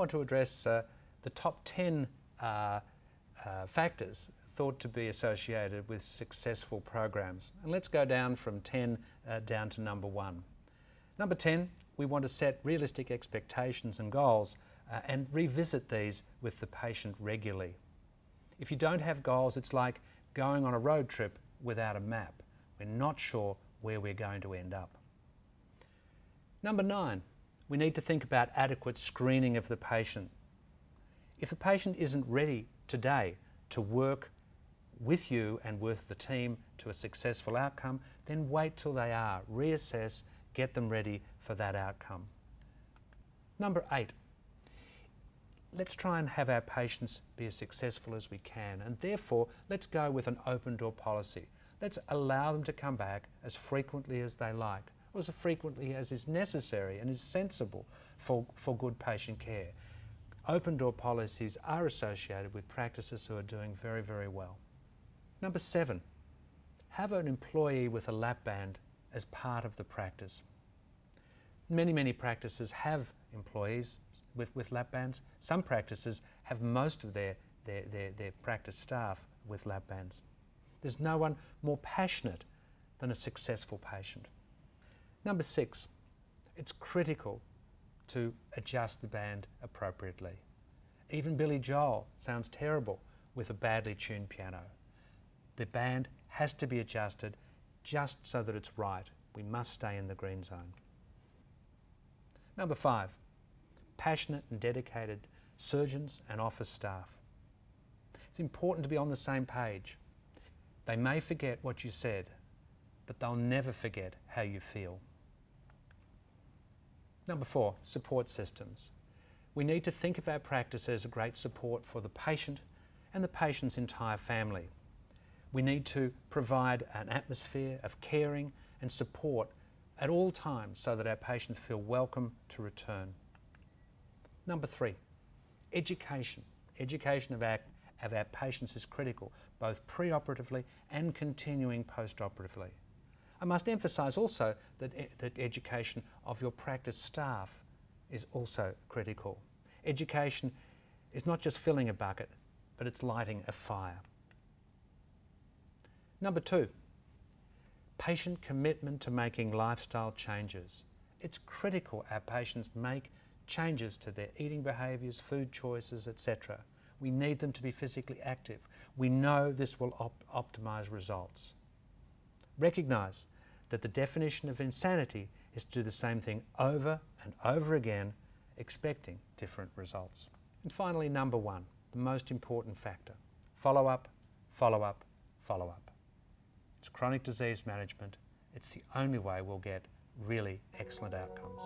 want to address the top 10 factors thought to be associated with successful programs. And let's go down from 10 down to number 1. Number 10, we want to set realistic expectations and goals and revisit these with the patient regularly. If you don't have goals, it's like going on a road trip without a map. We're not sure where we're going to end up. Number 9, we need to think about adequate screening of the patient. If the patient isn't ready today to work with you and with the team to a successful outcome, then wait till they are. Reassess, get them ready for that outcome. Number 8, let's try and have our patients be as successful as we can, and therefore let's go with an open door policy. Let's allow them to come back as frequently as they like, or as frequently as is necessary and is sensible for good patient care. Open door policies are associated with practices who are doing very, very well. Number 7, have an employee with a lap band as part of the practice. Many practices have employees with lap bands. Some practices have most of their practice staff with lap bands. There's no one more passionate than a successful patient. Number 6, it's critical to adjust the band appropriately. Even Billy Joel sounds terrible with a badly tuned piano. The band has to be adjusted just so that it's right. We must stay in the green zone. Number 5, passionate and dedicated surgeons and office staff. It's important to be on the same page. They may forget what you said, but they'll never forget how you feel. Number 4, support systems. We need to think of our practice as a great support for the patient and the patient's entire family. We need to provide an atmosphere of caring and support at all times so that our patients feel welcome to return. Number 3, education. Education of our patients is critical, both pre-operatively and continuing post-operatively. I must emphasise also that education of your practice staff is also critical. Education is not just filling a bucket, but it's lighting a fire. Number 2, patient commitment to making lifestyle changes. It's critical our patients make changes to their eating behaviours, food choices, etc. We need them to be physically active. We know this will optimise results. Recognise that the definition of insanity is to do the same thing over and over again, expecting different results. And finally, number 1, the most important factor: follow up, follow up, follow up. It's chronic disease management. It's the only way we'll get really excellent outcomes.